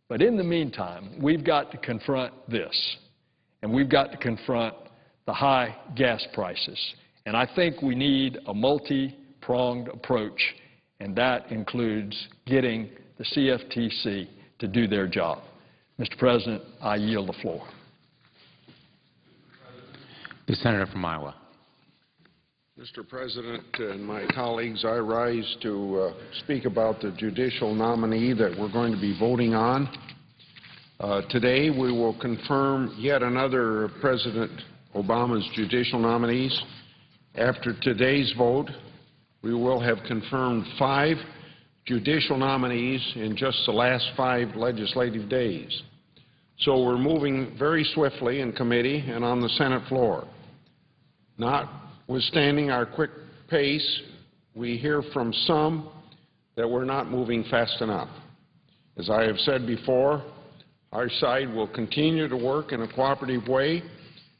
But in the meantime, we've got to confront this, and we've got to confront the high gas prices. And I think we need a multi-pronged approach, and that includes getting the CFTC to do their job. Mr. President, I yield the floor. The Senator from Iowa. Mr. President and my colleagues, I rise to speak about the judicial nominee that we're going to be voting on. Today we will confirm yet another President Obama's judicial nominees. After today's vote, we will have confirmed 5 judicial nominees in just the last 5 legislative days. So we're moving very swiftly in committee and on the Senate floor. Notwithstanding our quick pace, we hear from some that we're not moving fast enough. As I have said before, our side will continue to work in a cooperative way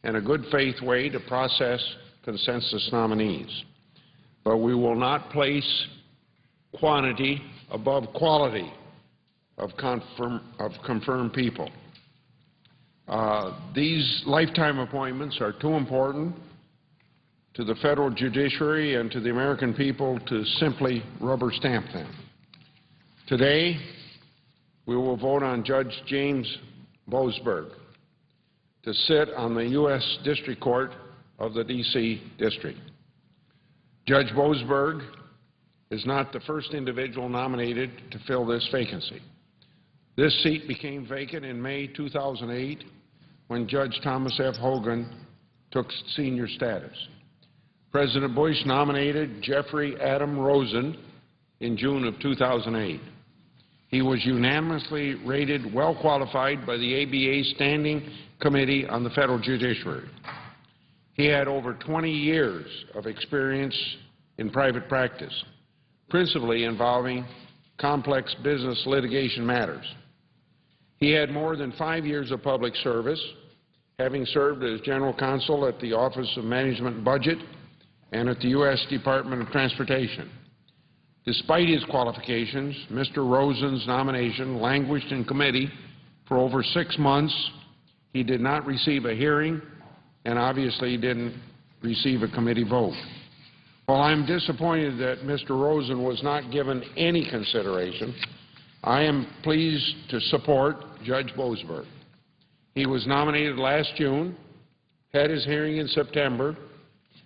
and a good faith way to process consensus nominees. But we will not place quantity above quality of confirmed people. These lifetime appointments are too important to the federal judiciary and to the American people to simply rubber stamp them. Today, we will vote on Judge James Boasberg to sit on the U.S. District Court of the D.C. District. Judge Boasberg is not the first individual nominated to fill this vacancy. This seat became vacant in May 2008 when Judge Thomas F. Hogan took senior status. President Bush nominated Jeffrey Adam Rosen in June of 2008. He was unanimously rated well qualified by the ABA Standing Committee on the Federal Judiciary. He had over 20 years of experience in private practice, principally involving complex business litigation matters. He had more than 5 years of public service, having served as general counsel at the Office of Management and Budget and at the U.S. Department of Transportation. Despite his qualifications, Mr. Rosen's nomination languished in committee for over 6 months. He did not receive a hearing and obviously didn't receive a committee vote. While I'm disappointed that Mr. Rosen was not given any consideration, I am pleased to support Judge Boasberg. He was nominated last June, had his hearing in September.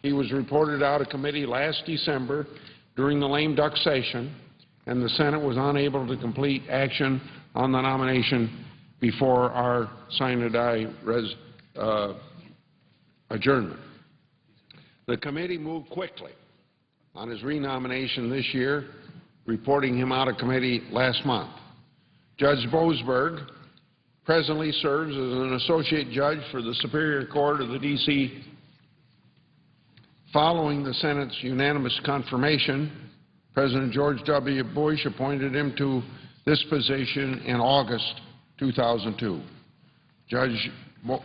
He was reported out of committee last December during the lame duck session, and the Senate was unable to complete action on the nomination before our sine die adjournment. The committee moved quickly on his renomination this year, reporting him out of committee last month. Judge Boasberg presently serves as an associate judge for the Superior Court of the D.C. Following the Senate's unanimous confirmation, President George W. Bush appointed him to this position in August 2002. Judge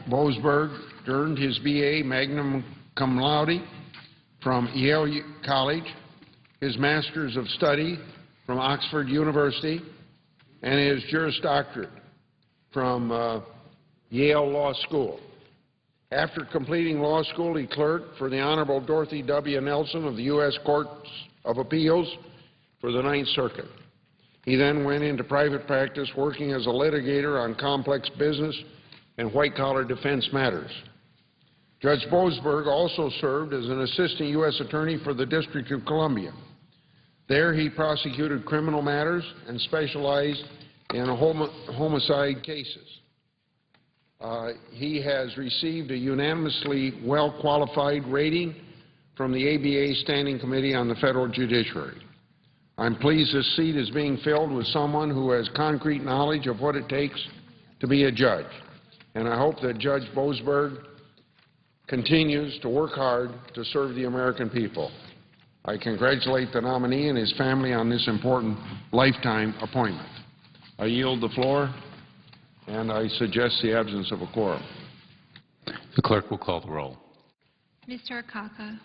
Boasberg earned his B.A. magna cum laude from Yale College, his Master's of Study from Oxford University, and his Juris Doctorate from Yale Law School. After completing law school, he clerked for the Honorable Dorothy W. Nelson of the U.S. Courts of Appeals for the Ninth Circuit. He then went into private practice working as a litigator on complex business and white-collar defense matters. Judge Boasberg also served as an assistant U.S. attorney for the District of Columbia. There he prosecuted criminal matters and specialized in homicide cases. He has received a unanimously well-qualified rating from the ABA Standing Committee on the Federal Judiciary. I'm pleased this seat is being filled with someone who has concrete knowledge of what it takes to be a judge, and I hope that Judge Boasberg continues to work hard to serve the American people. I congratulate the nominee and his family on this important lifetime appointment. I yield the floor, and I suggest the absence of a quorum. The clerk will call the roll. Mr. Akaka.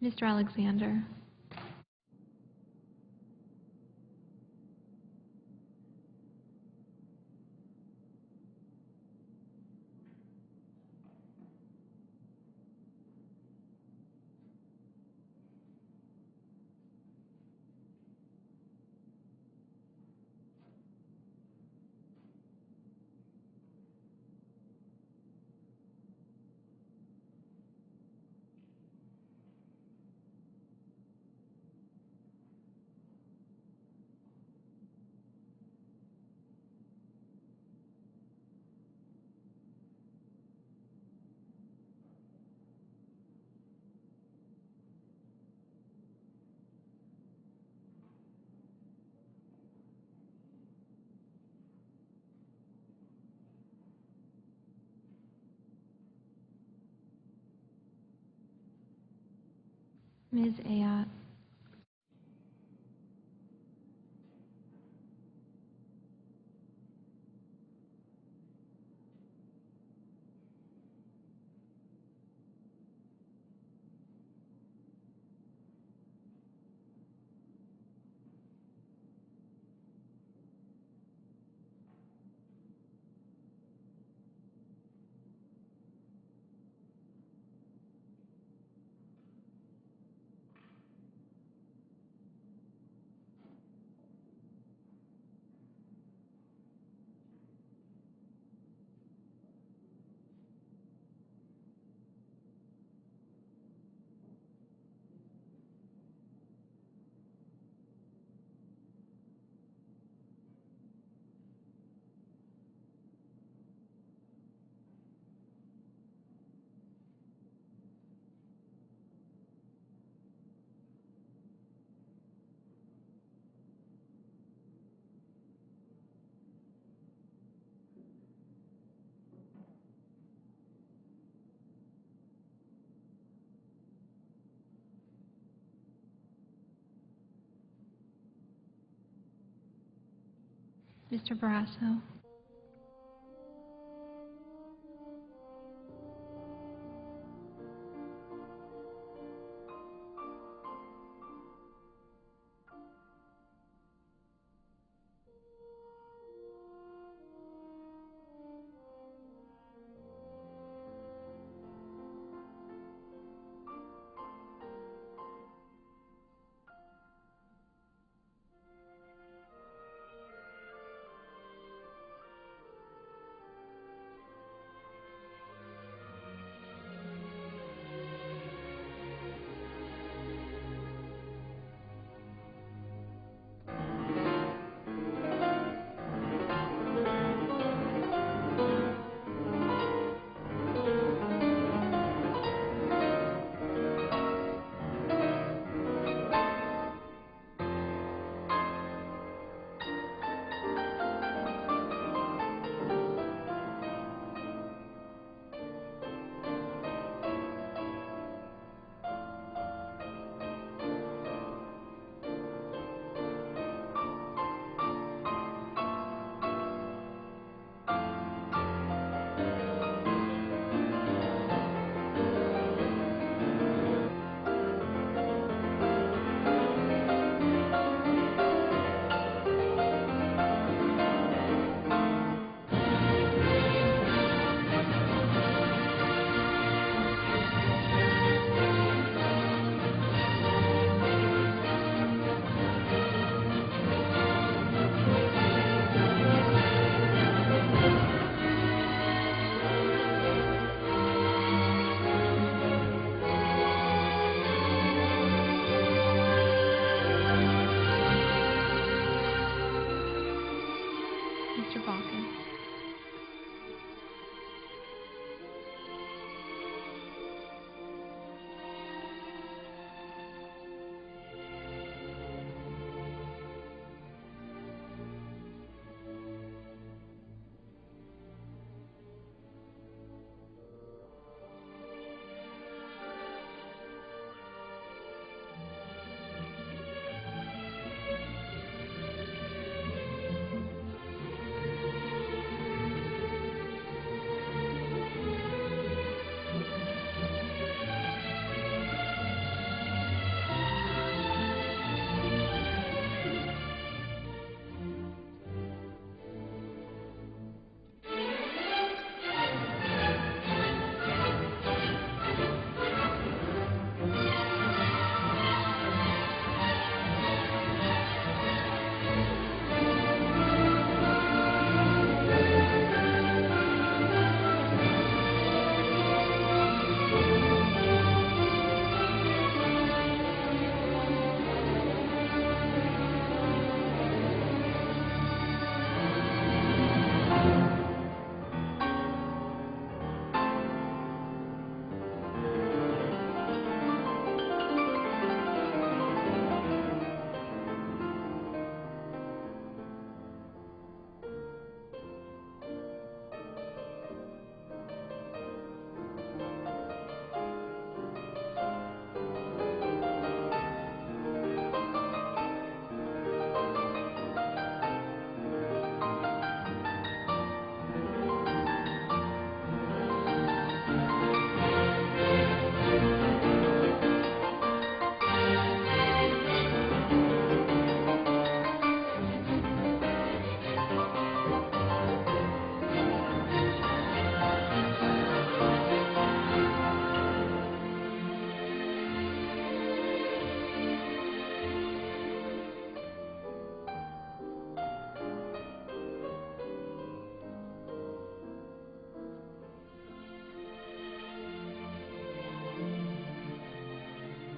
Mr. Alexander. Ms. Ayotte. Mr. Barrasso.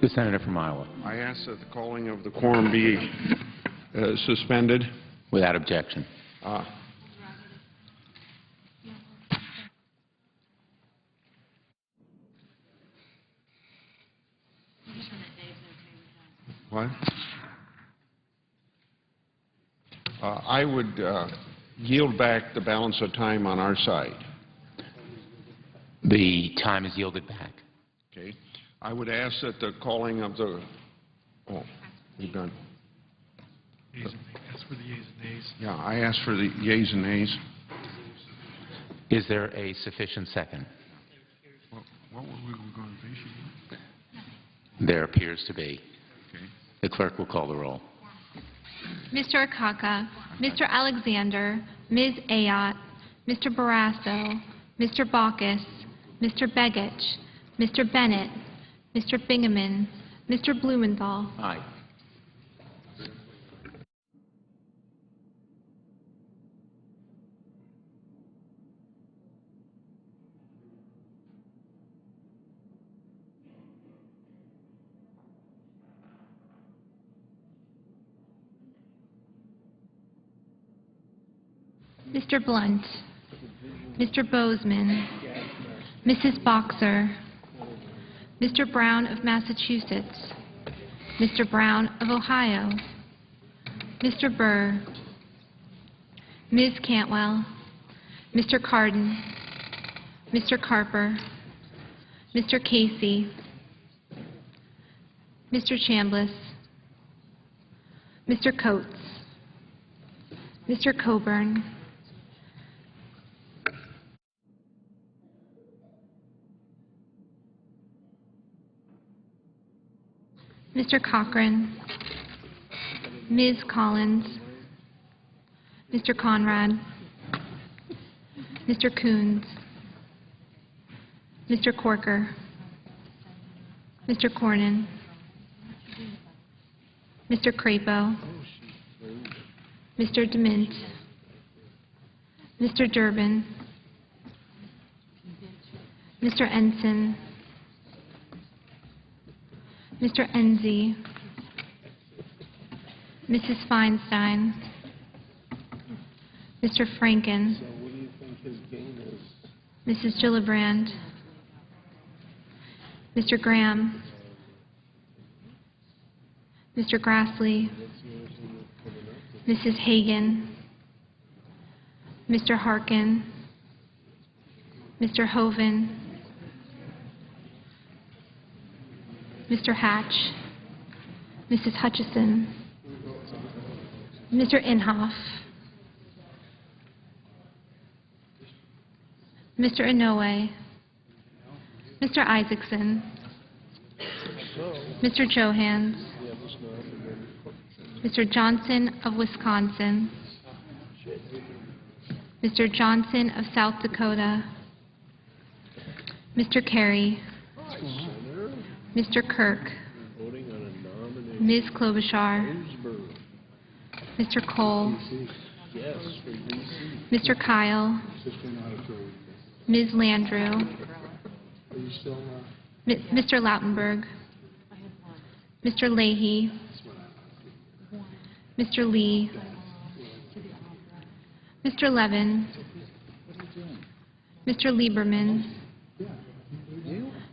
The senator from Iowa. I ask that the calling of the quorum be suspended. Without objection. What? I would yield back the balance of time on our side. The time is yielded back. Okay. I would ask that the calling of the, oh, we've done. That's for the yeas and nays. Yeah, I ask for the yeas and nays. Is there a sufficient second? What were we going to issue? There appears to be. Okay. The clerk will call the roll. Mr. Akaka, Mr. Alexander, Ms. Ayotte, Mr. Barrasso, Mr. Baucus, Mr. Begich, Mr. Bennett, Mr. Bingaman, Mr. Blumenthal. Aye. Mr. Blunt, Mr. Bozeman, Mrs. Boxer, Mr. Brown of Massachusetts, Mr. Brown of Ohio, Mr. Burr, Ms. Cantwell, Mr. Cardin, Mr. Carper, Mr. Casey, Mr. Chambliss, Mr. Coates, Mr. Coburn, Mr. Cochran, Ms. Collins, Mr. Conrad, Mr. Coons, Mr. Corker, Mr. Cornyn, Mr. Crapo, Mr. DeMint, Mr. Durbin, Mr. Ensign, Mr. Enzi, Mrs. Feinstein, Mr. Franken, Mrs. Gillibrand, Mr. Graham, Mr. Grassley, Mrs. Hagan, Mr. Harkin, Mr. Hoven, Mr. Hatch, Mrs. Hutchison, Mr. Inhofe, Mr. Inouye, Mr. Isaacson, Mr. Johans, Mr. Johnson of Wisconsin, Mr. Johnson of South Dakota, Mr. Kerry, Mr. Kirk, Ms. Klobuchar, Mr. Cole, Mr. Kyle, Ms. Landrieu, Mr. Lautenberg, Mr. Leahy, Mr. Lee, Mr. Levin, Mr. Lieberman,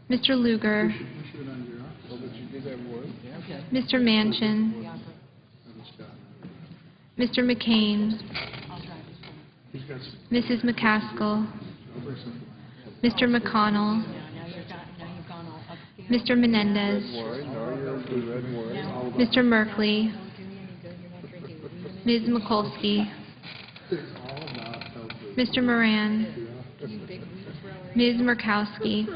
Mr. Lugar, Mr. Manchin, Mr. McCain, Mrs. McCaskill, Mr. McConnell, Mr. Menendez, Mr. Merkley, Ms. Mikulski, Mr. Moran, Ms. Murkowski,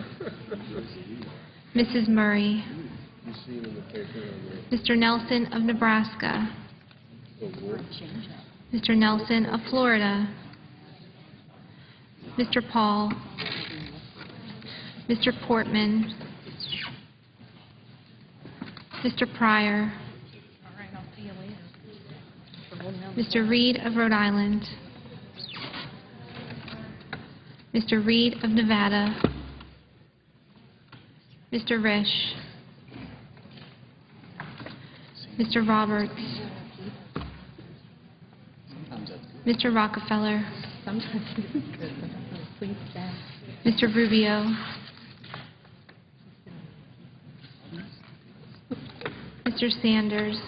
Mrs. Murray, Mr. Nelson of Nebraska, Mr. Nelson of Florida, Mr. Paul, Mr. Portman, Mr. Pryor, Mr. Reed of Rhode Island, Mr. Reed of Nevada, Mr. Risch, Mr. Roberts, Mr. Rockefeller, Mr. Rubio, Mr. Sanders,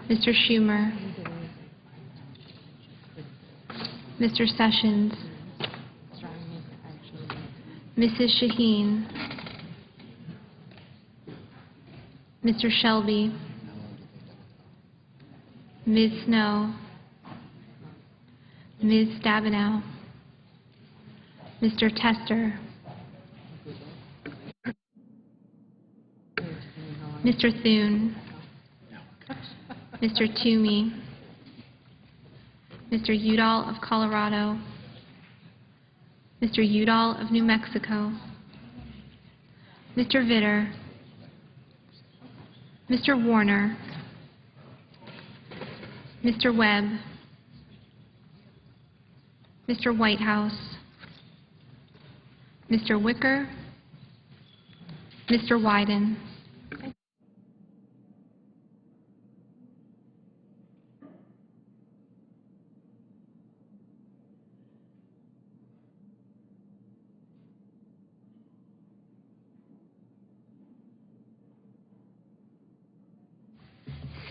Mr. Schumer, Mr. Sessions, Mrs. Shaheen, Mr. Shelby, Ms. Snow, Ms. Stabenow, Mr. Tester, Mr. Thune, Mr. Toomey, Mr. Udall of Colorado, Mr. Udall of New Mexico, Mr. Vitter, Mr. Warner, Mr. Webb, Mr. Whitehouse, Mr. Wicker, Mr. Wyden.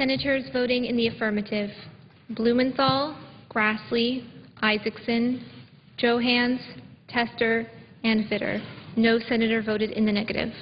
Senators voting in the affirmative: Blumenthal, Grassley, Isaacson, Johans, Tester, and Vitter. No senator voted in the negative.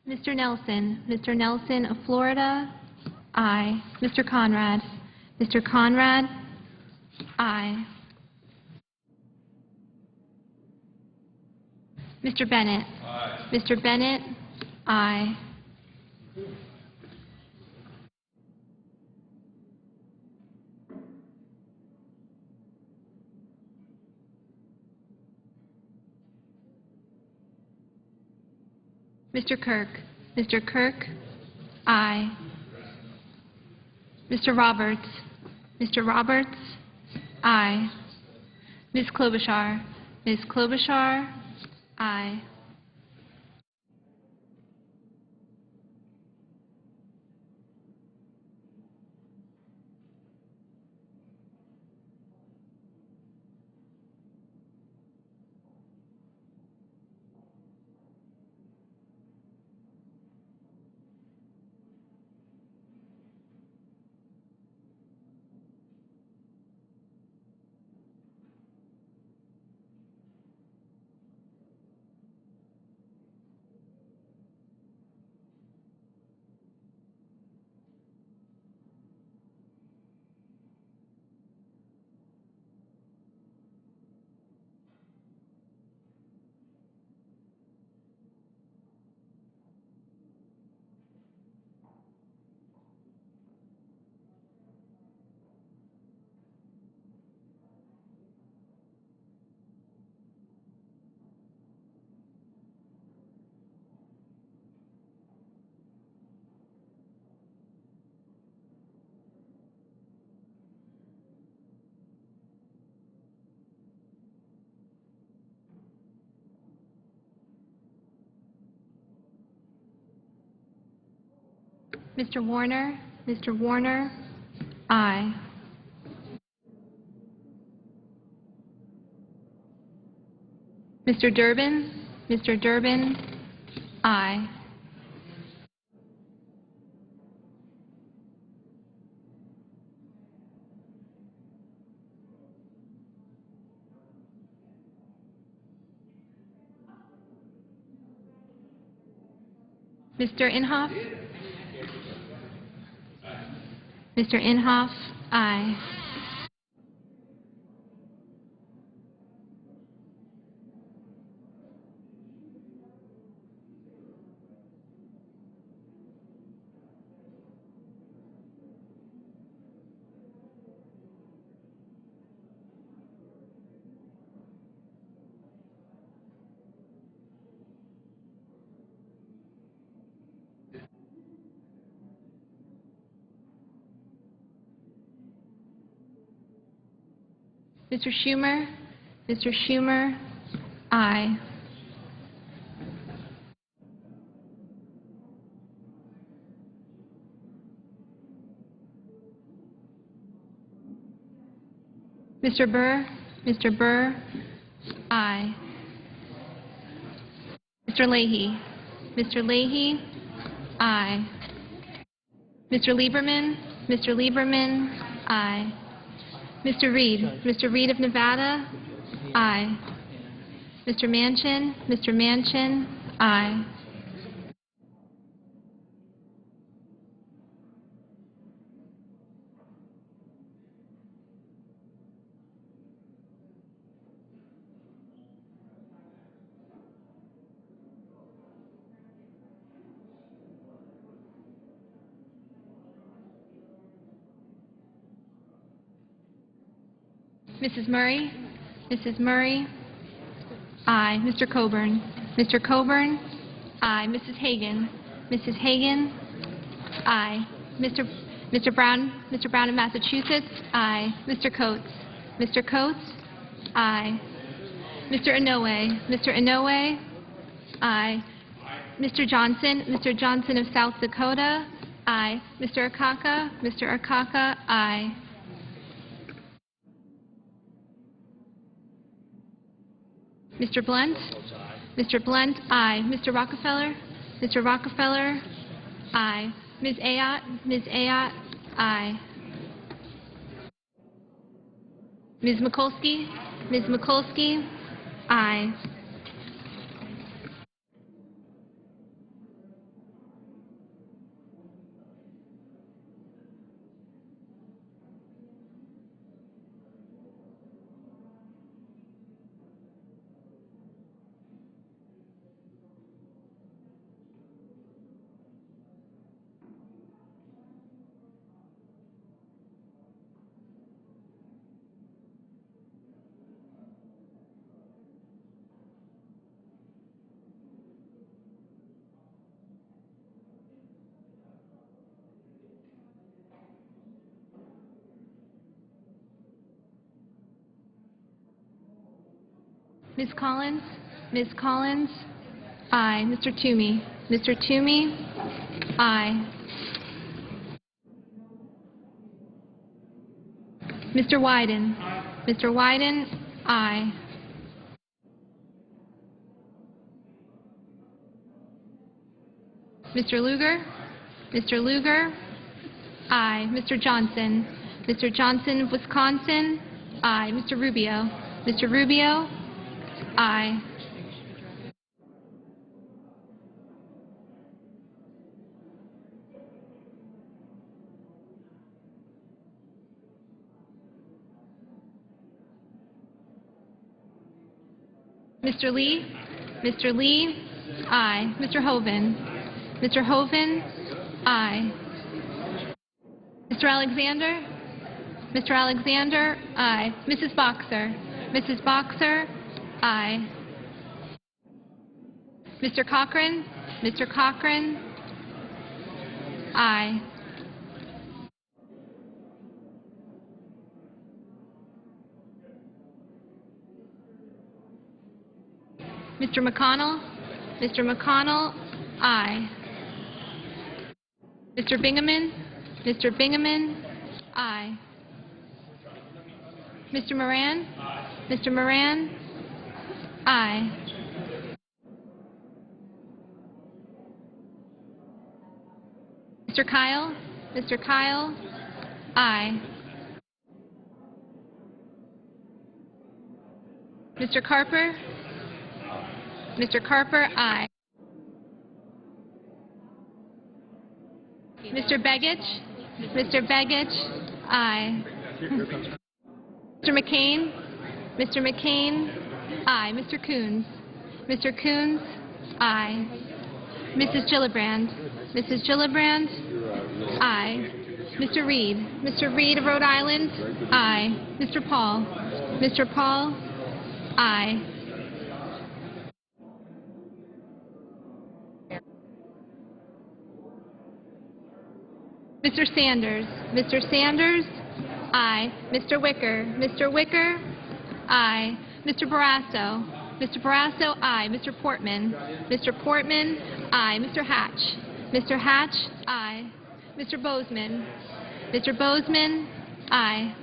Mr. Nelson. Mr. Nelson of Florida, aye. Mr. Conrad. Mr. Conrad, aye. Mr. Bennett. Aye. Mr. Bennett, aye. Mr. Kirk. Mr. Kirk, aye. Mr. Roberts. Mr. Roberts, aye. Ms. Klobuchar. Ms. Klobuchar, aye. Mr. Warner? Mr. Warner? Aye. Mr. Durbin? Mr. Durbin? Aye. Mr. Inhofe? Mr. Inhofe? Aye. Mr. Schumer? Mr. Schumer? Aye. Mr. Burr? Mr. Burr? Aye. Mr. Leahy? Mr. Leahy? Aye. Mr. Lieberman? Mr. Lieberman? Aye. Mr. Reed? Mr. Reed of Nevada? Aye. Mr. Manchin? Mr. Manchin? Aye. Mrs. Murray? Mrs. Murray? Aye. Mr. Coburn? Mr. Coburn? Aye. Mrs. Hagan? Mrs. Hagan? Aye. Mr. Brown? Mr. Brown of Massachusetts? Aye. Mr. Coates? Mr. Coates? Aye. Mr. Inouye? Mr. Inouye? Aye. Mr. Johnson? Mr. Johnson of South Dakota? Aye. Mr. Akaka? Mr. Akaka? Aye. Mr. Blunt? Mr. Blunt? Aye. Mr. Rockefeller? Mr. Rockefeller? Aye. Ms. Ayotte? Ms. Ayotte? Aye. Ms. Mikulski? Ms. Mikulski? Aye. Ms. Collins? Ms. Collins? Aye. Mr. Toomey? Mr. Toomey? Aye. Mr. Wyden? Mr. Wyden? Aye. Mr. Lugar? Mr. Lugar? Aye. Mr. Johnson? Mr. Johnson of Wisconsin? Aye. Mr. Rubio? Mr. Rubio? Aye. Mr. Lee? Mr. Lee? Aye. Mr. Hoven? Mr. Hoven? Aye. Mr. Alexander? Mr. Alexander? Aye. Mrs. Boxer? Mrs. Boxer? Aye. Mr. Cochran? Mr. Cochran? Aye. Mr. McConnell? Mr. McConnell? Aye. Mr. Bingaman? Mr. Bingaman? Aye. Mr. Moran? Mr. Moran? Aye. Mr. Kyle? Mr. Kyle? Aye. Mr. Carper? Mr. Carper? Aye. Mr. Begich? Mr. Begich? Aye. Mr. McCain? Mr. McCain? Aye. Mr. Coons? Mr. Coons? Aye. Mrs. Gillibrand? Mrs. Gillibrand? Aye. Mr. Reed? Mr. Reed of Rhode Island? Aye. Mr. Paul? Mr. Paul? Aye. Mr. Sanders? Mr. Sanders? Aye. Mr. Wicker? Mr. Wicker? Aye. Mr. Barrasso? Mr. Barrasso? Aye. Mr. Portman? Mr. Portman? Aye. Mr. Hatch? Mr. Hatch? Aye. Mr. Bozeman? Mr. Bozeman? Aye.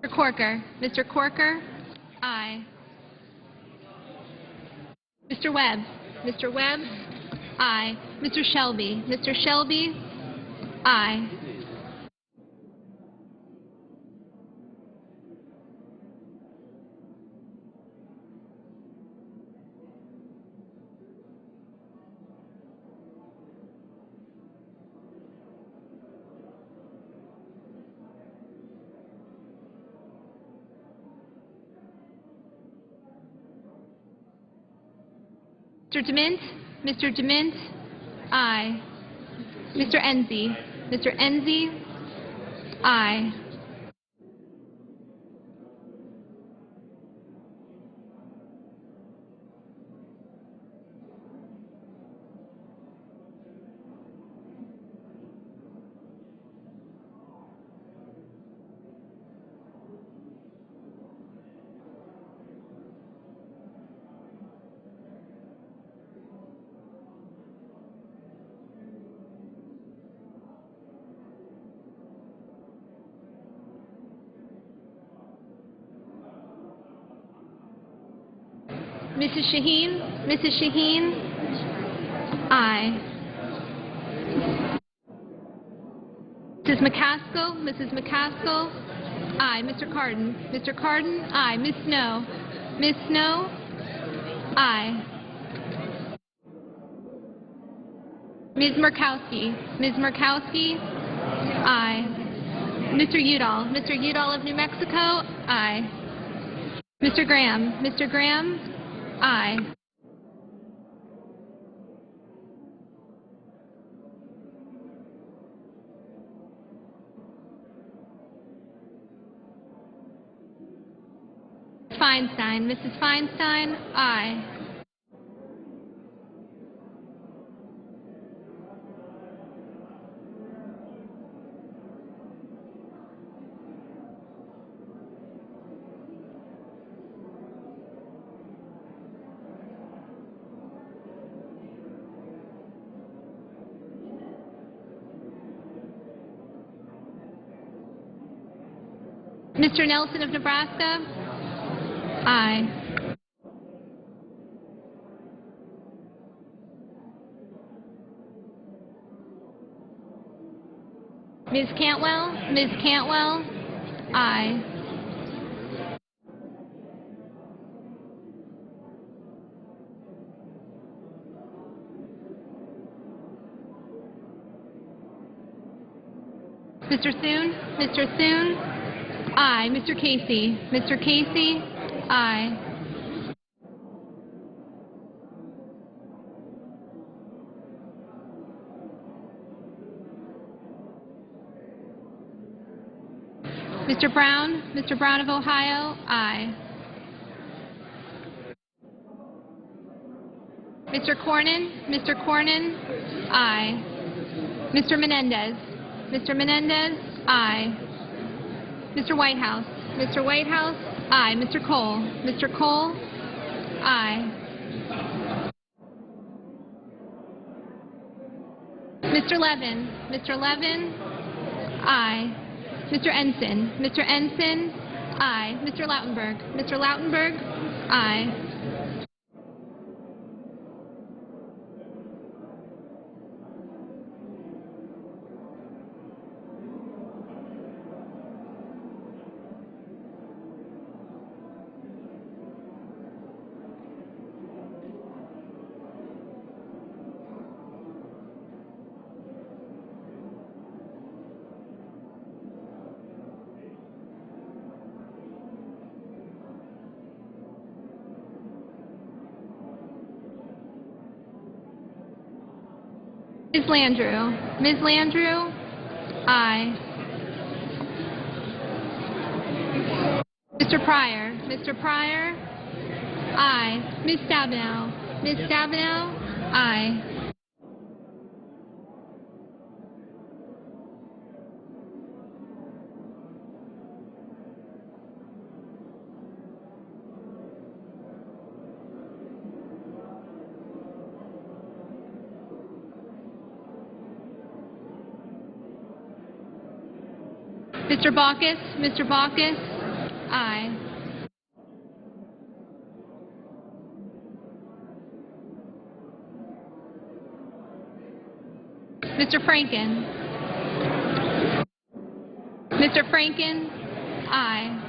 Mr. Corker? Mr. Corker? Aye. Mr. Webb? Mr. Webb? Aye. Mr. Shelby? Mr. Shelby? Aye. Mr. DeMint? Mr. DeMint? Aye. Mr. Enzi? Mr. Enzi? Aye. Mrs. Shaheen? Mrs. Shaheen? Aye. Mrs. McCaskill? Mrs. McCaskill? Aye. Mr. Cardin? Mr. Cardin? Aye. Ms. Snow? Ms. Snow? Aye. Ms. Murkowski? Ms. Murkowski? Aye. Mr. Udall? Mr. Udall of New Mexico? Aye. Mr. Graham? Mr. Graham? Aye. Feinstein? Mrs. Feinstein? Aye. Mr. Nelson of Nebraska? Aye. Ms. Cantwell? Ms. Cantwell? Aye. Mr. Thune? Mr. Thune? Aye. Mr. Casey? Mr. Casey? Aye. Mr. Brown? Mr. Brown of Ohio? Aye. Mr. Cornyn? Mr. Cornyn? Aye. Mr. Menendez? Mr. Menendez? Aye. Mr. Whitehouse? Mr. Whitehouse? Aye. Mr. Cole? Mr. Cole? Aye. Mr. Levin. Mr. Levin? Aye. Mr. Ensign. Mr. Ensign? Aye. Mr. Lautenberg. Mr. Lautenberg? Aye. Ms. Landrieu. Ms. Landrieu? Aye. Mr. Pryor. Mr. Pryor? Aye. Ms. Stabenow. Ms. Stabenow? Aye. Mr. Baucus? Mr. Baucus? Aye. Mr. Franken? Mr. Franken? Aye.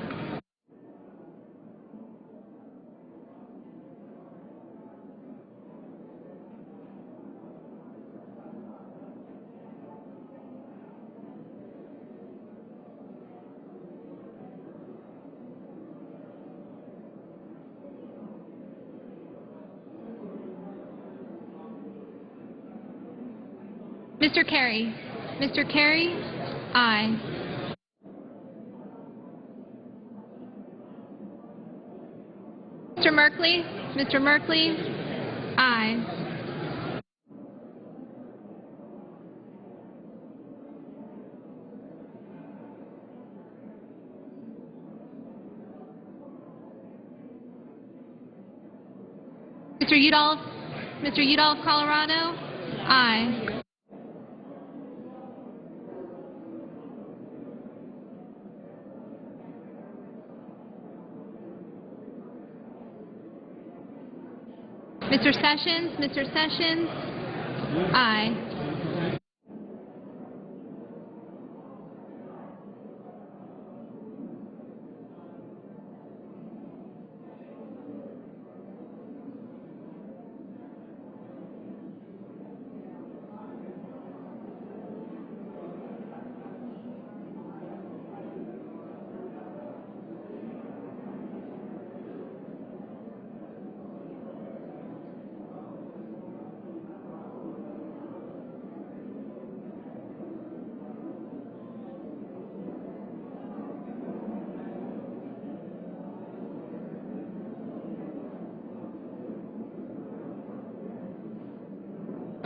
Mr. Carey? Mr. Carey? Aye. Mr. Merkley? Mr. Merkley? Aye. Mr. Udall? Mr. Udall of Colorado? Aye. Mr. Sessions? Mr. Sessions? Aye.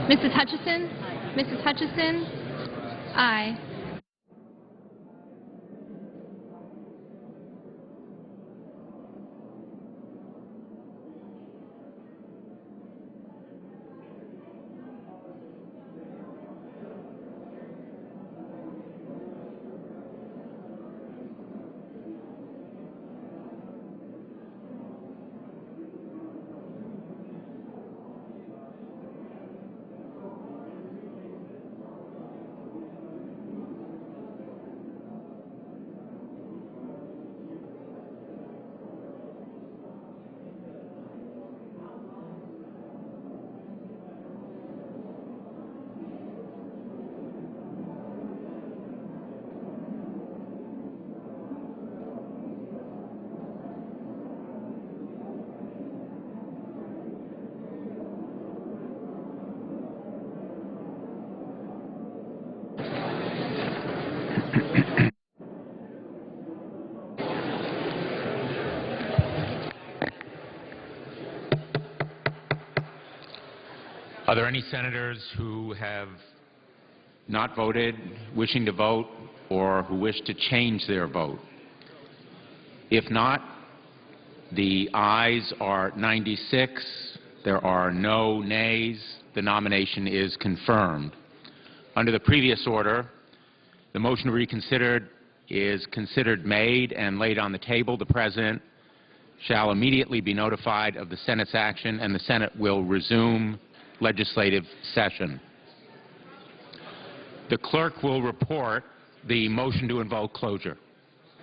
Mrs. Hutchison? Mrs. Hutchison? Aye. Are there any senators who have not voted, wishing to vote, or who wish to change their vote? If not, the ayes are 96. There are no nays. The nomination is confirmed. Under the previous order, the motion to reconsider is considered made and laid on the table. The President shall immediately be notified of the Senate's action, and the Senate will resume legislative session. The clerk will report the motion to invoke closure.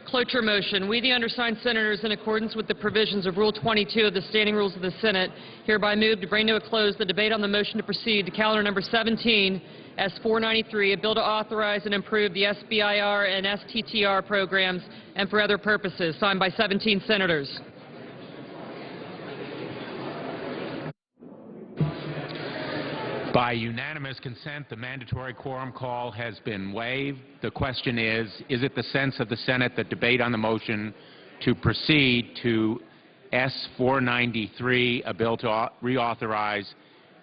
Cloture motion. We, the undersigned senators, in accordance with the provisions of Rule 22 of the Standing Rules of the Senate, hereby move to bring to a close the debate on the motion to proceed to calendar number 17, S-493, a bill to authorize and improve the SBIR and STTR programs and for other purposes, signed by 17 senators. By unanimous consent, the mandatory quorum call has been waived. The question is it the sense of the Senate that debate on the motion to proceed to S-493, a bill to reauthorize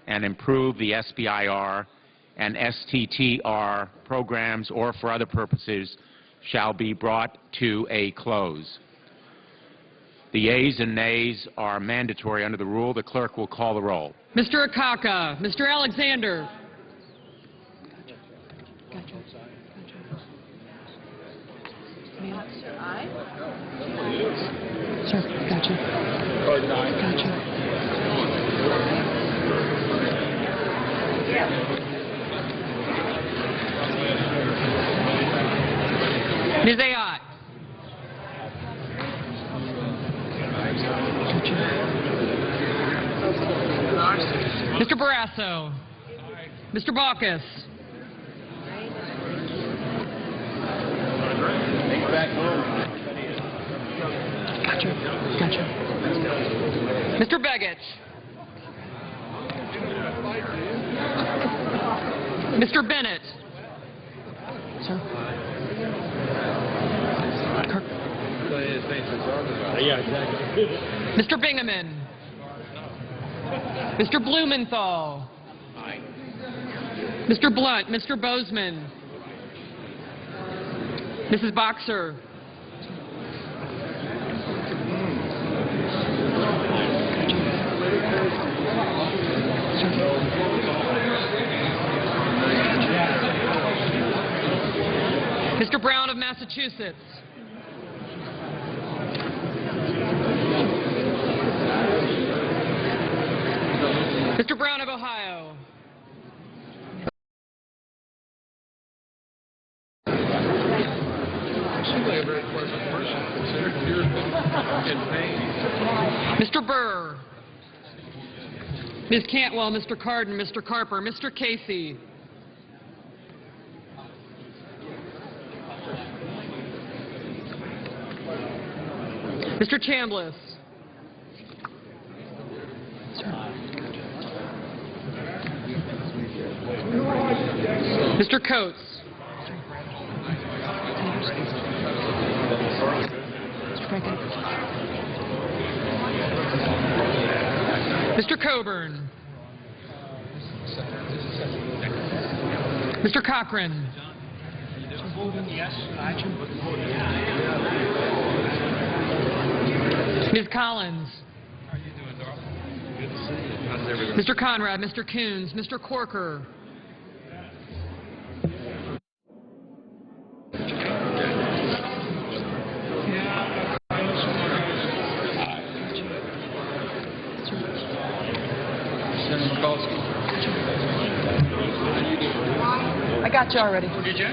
and improve the SBIR and STTR programs or for other purposes, shall be brought to a close? The yeas and nays are mandatory under the rule. The clerk will call the roll. Mr. Akaka, Mr. Alexander. Ms. Ayotte. Mr. Barrasso. Mr. Baucus. Mr. Begich. Mr. Bennett. Mr. Bingaman. Mr. Blumenthal. Mr. Blunt. Mr. Bozeman. Mrs. Boxer. Mr. Brown of Massachusetts. Mr. Brown of Ohio. Mr. Burr. Ms. Cantwell, Mr. Cardin, Mr. Carper, Mr. Casey. Mr. Chambliss. Mr. Coates. Mr. Coburn. Mr. Cochran. Ms. Collins. Mr. Conrad, Mr. Coons, Mr. Corker. I got you already. Did you?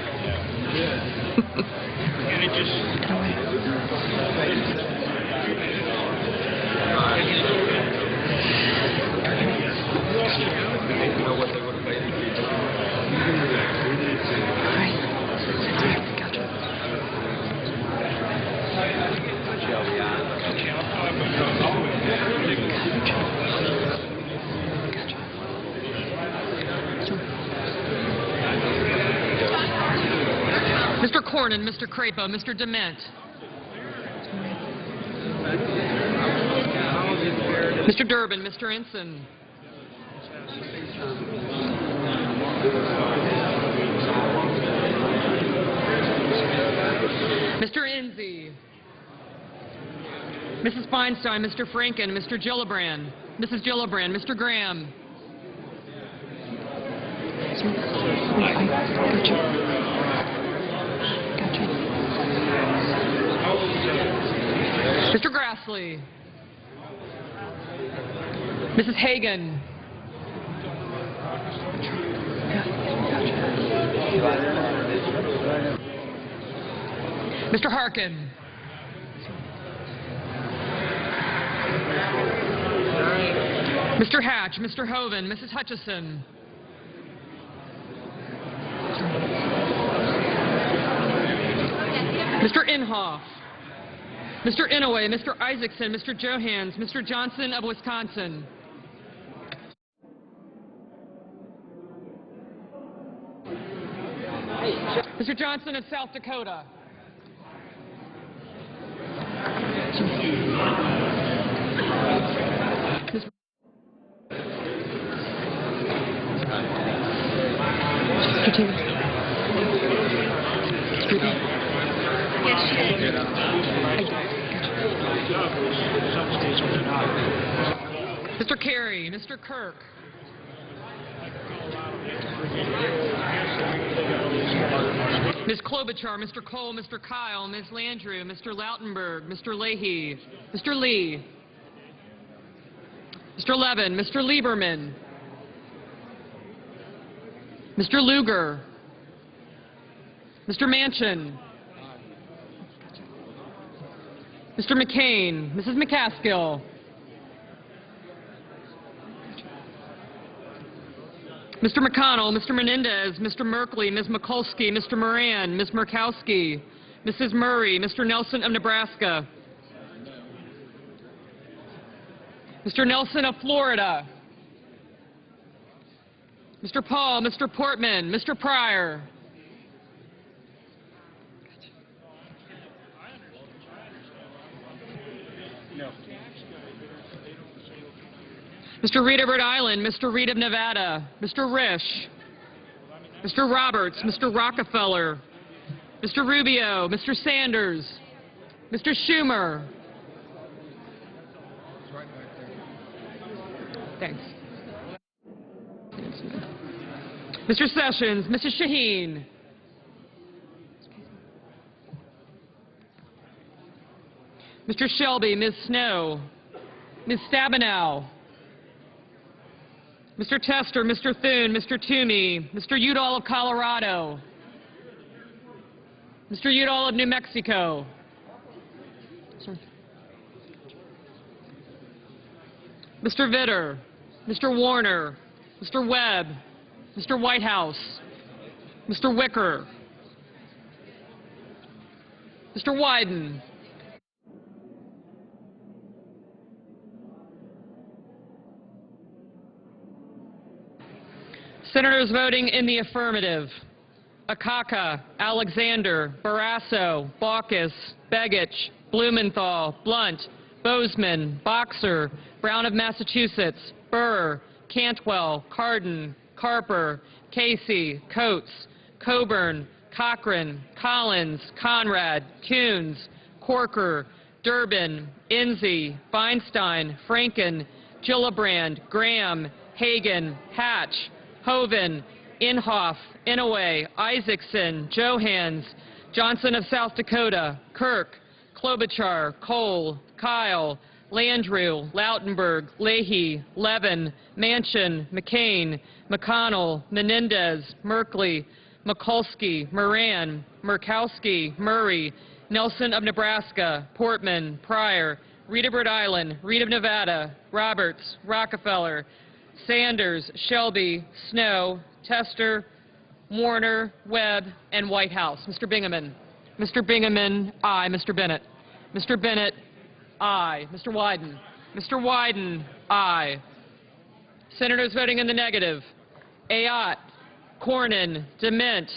Mr. Cornyn, Mr. Crapo, Mr. Dement. Mr. Durbin, Mr. Ensign. Mr. Enzi. Mrs. Feinstein, Mr. Franken, Mr. Gillibrand, Mrs. Gillibrand, Mr. Graham. Mr. Grassley. Mrs. Hagan. Mr. Harkin. Mr. Hatch, Mr. Hoven, Mrs. Hutchison. Mr. Inhofe. Mr. Inouye, Mr. Isaacson, Mr. Johans, Mr. Johnson of Wisconsin. Mr. Johnson of South Dakota. Mr. Kerry, Mr. Kirk. Ms. Klobuchar, Mr. Cole, Mr. Kyle, Ms. Landrieu, Mr. Lautenberg, Mr. Leahy, Mr. Lee, Mr. Levin, Mr. Lieberman, Mr. Lugar, Mr. Manchin, Mr. McCain, Mrs. McCaskill, Mr. McConnell, Mr. Menendez, Mr. Merkley, Ms. Mikulski, Mr. Moran, Ms. Murkowski, Mrs. Murray, Mr. Nelson of Nebraska, Mr. Nelson of Florida, Mr. Paul, Mr. Portman, Mr. Pryor, Mr. Reed of Rhode Island, Mr. Reed of Nevada, Mr. Risch, Mr. Roberts, Mr. Rockefeller, Mr. Rubio, Mr. Sanders, Mr. Schumer. Thanks. Mr. Sessions, Mrs. Shaheen. Mr. Shelby, Ms. Snow, Ms. Stabenow, Mr. Tester, Mr. Thune, Mr. Toomey, Mr. Udall of Colorado, Mr. Udall of New Mexico, Mr. Vitter, Mr. Warner, Mr. Webb, Mr. Whitehouse, Mr. Wicker, Mr. Wyden, Senators voting in the affirmative: Akaka, Alexander, Barrasso, Baucus, Begich, Blumenthal, Blunt, Bozeman, Boxer, Brown of Massachusetts, Burr, Cantwell, Cardin, Carper, Casey, Coates, Coburn, Cochran, Collins, Conrad, Coons, Corker, Durbin, Enzi, Feinstein, Franken, Gillibrand, Graham, Hagan, Hatch, Hoven, Inhofe, Inouye, Isaacson, Johans, Johnson of South Dakota, Kirk, Klobuchar, Cole, Kyle, Landrieu, Lautenberg, Leahy, Levin, Manchin, McCain, McConnell, Menendez, Merkley, Mikulski, Moran, Murkowski, Murray, Nelson of Nebraska, Portman, Pryor, Reed of Rhode Island, Reed of Nevada, Roberts, Rockefeller, Sanders, Shelby, Snow, Tester, Warner, Webb, and Whitehouse. Mr. Bingaman. Mr. Bingaman, aye. Mr. Bennett. Mr. Bennett, aye. Mr. Wyden. Mr. Wyden, aye. Senators voting in the negative: Ayotte, Cornyn, DeMint,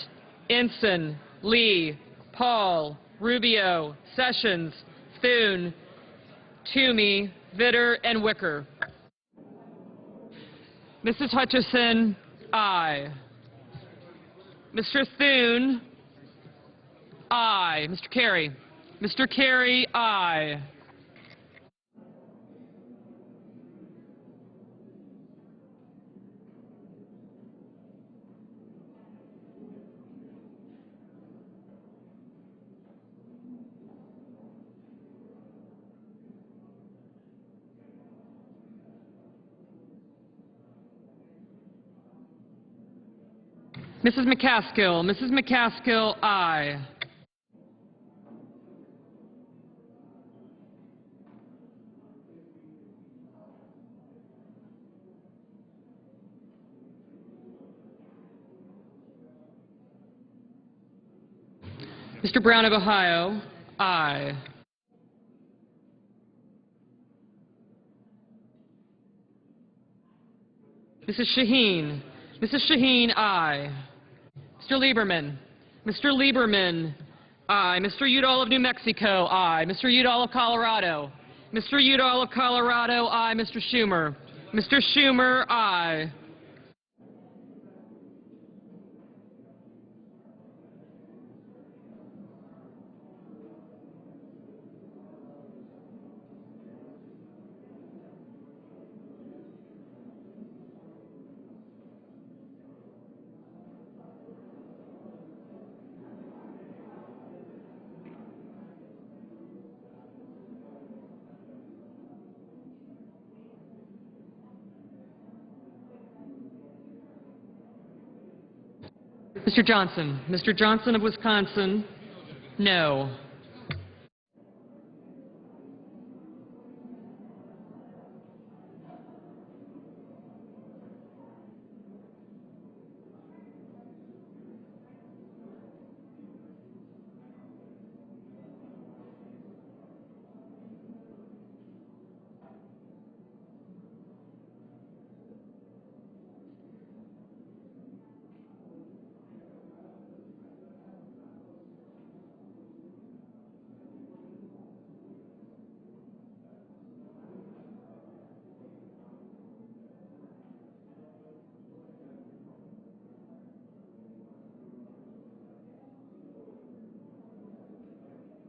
Ensign, Lee, Paul, Rubio, Sessions, Thune, Toomey, Vitter, and Wicker. Mrs. Hutchison, aye. Mr. Thune, aye. Mr. Kerry. Mr. Kerry, aye. Mrs. McCaskill. Mrs. McCaskill, aye. Mr. Brown of Ohio, aye. Mrs. Shaheen. Mrs. Shaheen, aye. Mr. Lieberman. Mr. Lieberman, aye. Mr. Udall of New Mexico, aye. Mr. Udall of Colorado. Mr. Udall of Colorado, aye. Mr. Schumer. Mr. Schumer, aye. Mr. Johnson. Mr. Johnson of Wisconsin, no.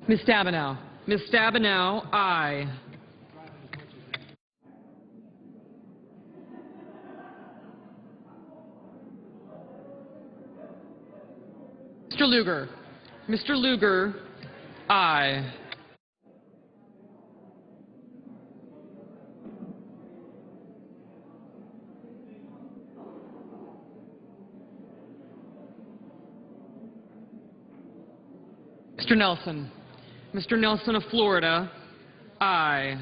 Ms. Stabenow. Ms. Stabenow, aye. Mr. Lugar. Mr. Lugar, aye. Mr. Nelson. Mr. Nelson of Florida, aye.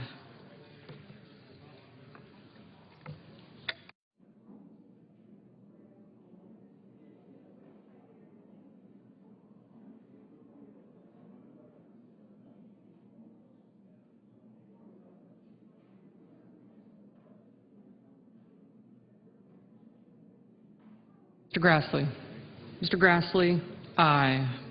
Mr. Grassley. Mr. Grassley, aye.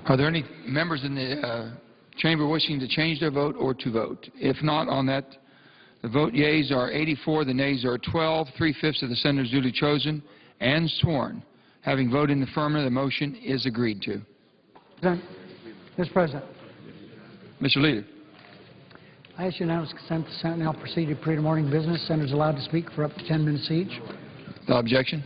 Are there any members in the chamber wishing to change their vote or to vote? If not on that, the vote yeas are 84, the nays are 12. 3/5 of the senators duly chosen and sworn. Having voted in the affirmative, the motion is agreed to. Mr. President, Mr. Leader. I ask unanimous consent the Senate now proceed to period of morning business. Senators allowed to speak for up to 10 minutes each. Without objection.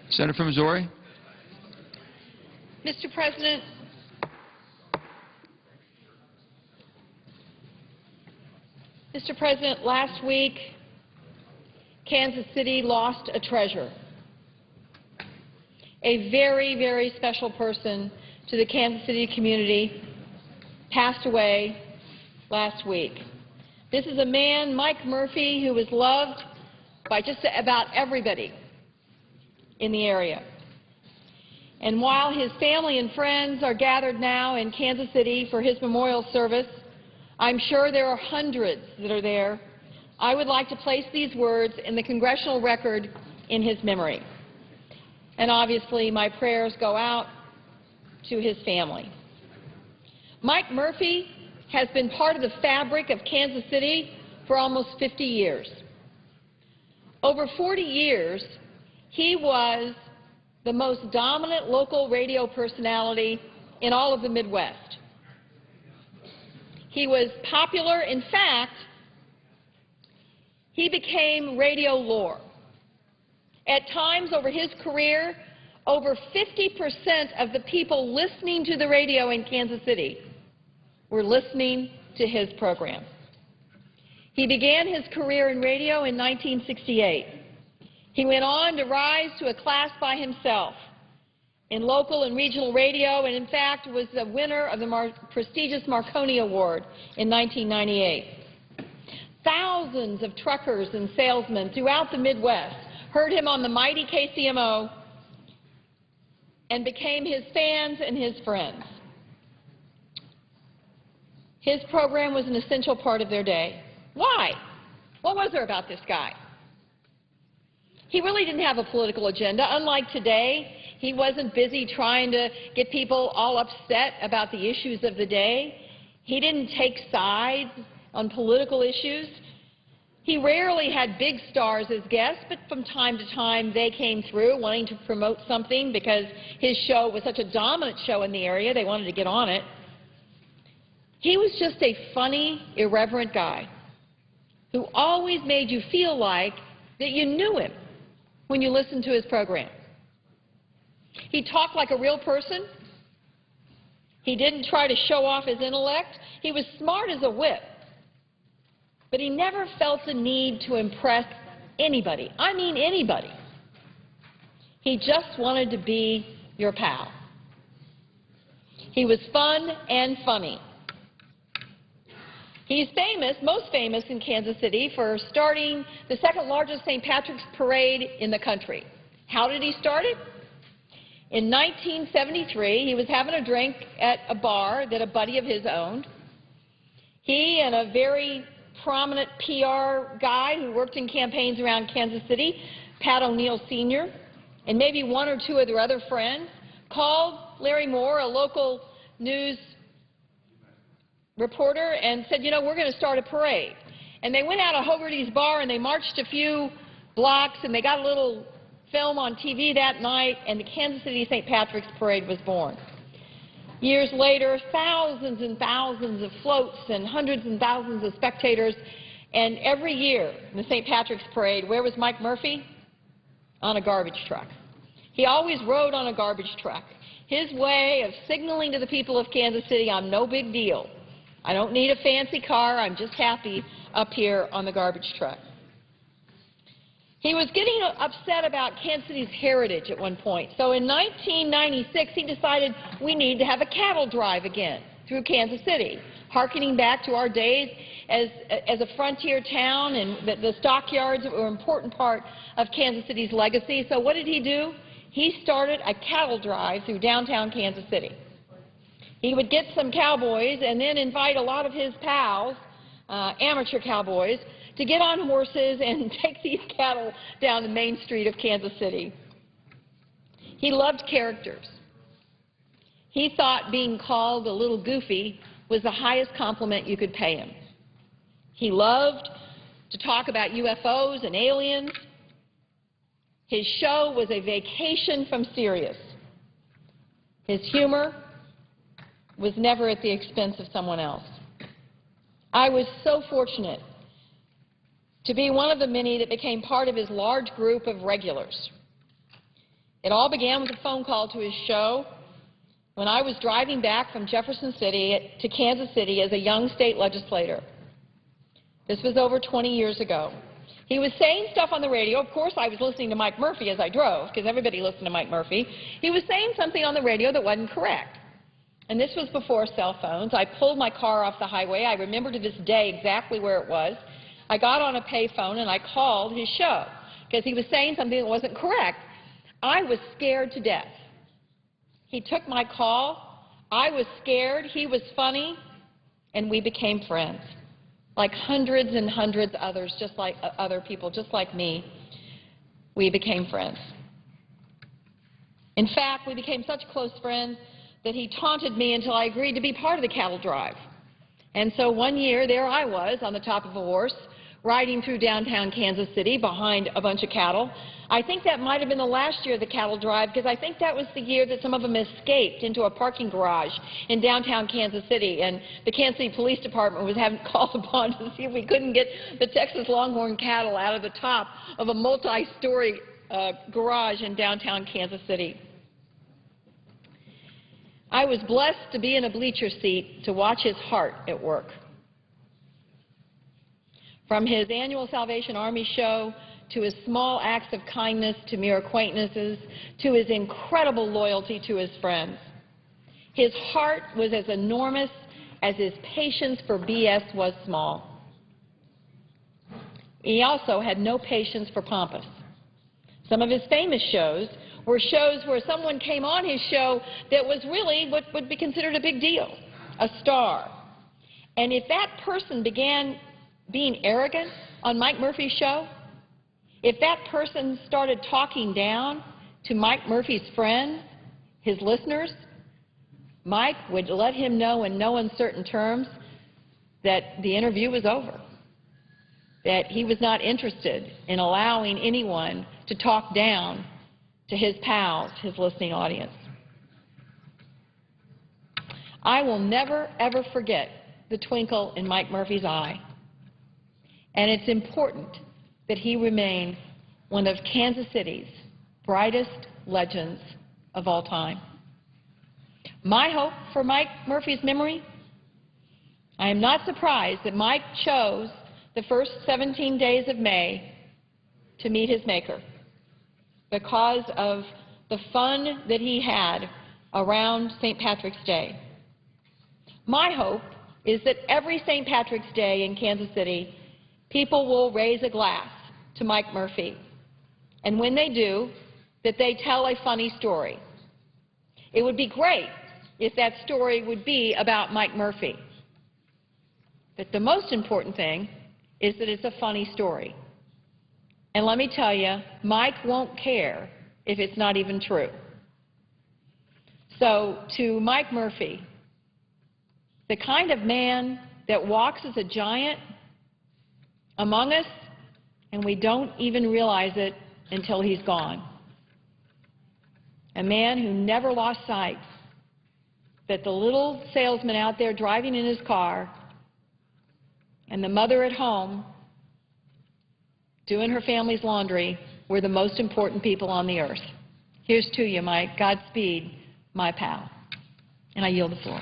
Senator from Missouri. Mr. President, last week, Kansas City lost a treasure, a very, very special person to the Kansas City community passed away last week. This is a man, Mike Murphy, who was loved by just about everybody in the area. And while his family and friends are gathered now in Kansas City for his memorial service, I'm sure there are hundreds that are there. I would like to place these words in the congressional record in his memory. And obviously, my prayers go out to his family. Mike Murphy has been part of the fabric of Kansas City for almost 50 years. Over 40 years, he was the most dominant local radio personality in all of the Midwest. He was popular. In fact, he became radio lore. At times over his career, over 50% of the people listening to the radio in Kansas City were listening to his program. He began his career in radio in 1968. He went on to rise to a class by himself in local and regional radio, and in fact was the winner of the prestigious Marconi Award in 1998. Thousands of truckers and salesmen throughout the Midwest heard him on the mighty KCMO and became his fans and his friends. His program was an essential part of their day. Why? What was there about this guy? He really didn't have a political agenda. Unlike today, he wasn't busy trying to get people all upset about the issues of the day. He didn't take sides on political issues. He rarely had big stars as guests, but from time to time they came through wanting to promote something because his show was such a dominant show in the area, they wanted to get on it. He was just a funny, irreverent guy who always made you feel like that you knew him when you listened to his program. He talked like a real person. He didn't try to show off his intellect. He was smart as a whip. But he never felt the need to impress anybody. I mean anybody. He just wanted to be your pal. He was fun and funny. He's famous, most famous in Kansas City for starting the second largest St. Patrick's Parade in the country. How did he start it? In 1973, he was having a drink at a bar that a buddy of his owned. He and a very prominent PR guy who worked in campaigns around Kansas City, Pat O'Neill Sr., and maybe one or two of their other friends, called Larry Moore, a local news reporter, and said, you know, we're going to start a parade. And they went out of Hogarty's bar and they marched a few blocks and they got a little film on TV that night, and the Kansas City St. Patrick's Parade was born. Years later, thousands and thousands of floats and hundreds and thousands of spectators, and every year in the St. Patrick's Parade, where was Mike Murphy? On a garbage truck. He always rode on a garbage truck. His way of signaling to the people of Kansas City, I'm no big deal. I don't need a fancy car. I'm just happy up here on the garbage truck. He was getting upset about Kansas City's heritage at one point. So in 1996, he decided we need to have a cattle drive again through Kansas City, hearkening back to our days as a frontier town, and the stockyards were an important part of Kansas City's legacy. So what did he do? He started a cattle drive through downtown Kansas City. He would get some cowboys and then invite a lot of his pals amateur cowboys to get on horses and take these cattle down the main street of Kansas City. He loved characters. He thought being called a little goofy was the highest compliment you could pay him. He loved to talk about UFOs and aliens. His show was a vacation from Sirius. His humor was never at the expense of someone else. I was so fortunate to be one of the many that became part of his large group of regulars. It all began with a phone call to his show when I was driving back from Jefferson City to Kansas City as a young state legislator. This was over 20 years ago. He was saying stuff on the radio. Of course, I was listening to Mike Murphy as I drove, because everybody listened to Mike Murphy. He was saying something on the radio that wasn't correct. And this was before cell phones. I pulled my car off the highway. I remember to this day exactly where it was. I got on a payphone and I called his show because he was saying something that wasn't correct. I was scared to death. He took my call. I was scared. He was funny. And we became friends. Like hundreds and hundreds of others, just like other people, just like me, we became friends. In fact, we became such close friends that he taunted me until I agreed to be part of the cattle drive. And so one year, there I was on the top of a horse, riding through downtown Kansas City behind a bunch of cattle. I think that might have been the last year of the cattle drive, because I think that was the year that some of them escaped into a parking garage in downtown Kansas City, and the Kansas City Police Department was having called upon to see if we couldn't get the Texas Longhorn cattle out of the top of a multi-story garage in downtown Kansas City. I was blessed to be in a bleacher seat to watch his heart at work. From his annual Salvation Army show, to his small acts of kindness to mere acquaintances, to his incredible loyalty to his friends. His heart was as enormous as his patience for BS was small. He also had no patience for pompous. Some of his famous shows were shows where someone came on his show that was really what would be considered a big deal, a star. And if that person began being arrogant on Mike Murphy's show, if that person started talking down to Mike Murphy's friends, his listeners, Mike would let him know in no uncertain terms that the interview was over, that he was not interested in allowing anyone to talk down to his pals, his listening audience. I will never, ever forget the twinkle in Mike Murphy's eye. And it's important that he remain one of Kansas City's brightest legends of all time. My hope for Mike Murphy's memory? I am not surprised that Mike chose the first 17 days of May to meet his maker because of the fun that he had around St. Patrick's Day. My hope is that every St. Patrick's Day in Kansas City, people will raise a glass to Mike Murphy. And when they do, that they tell a funny story. It would be great if that story would be about Mike Murphy. But the most important thing is that it's a funny story. And let me tell you, Mike won't care if it's not even true. So to Mike Murphy, the kind of man that walks as a giant among us, and we don't even realize it until he's gone. A man who never lost sight that the little salesman out there driving in his car and the mother at home doing her family's laundry were the most important people on the earth. Here's to you, Mike. Godspeed, my pal. And I yield the floor.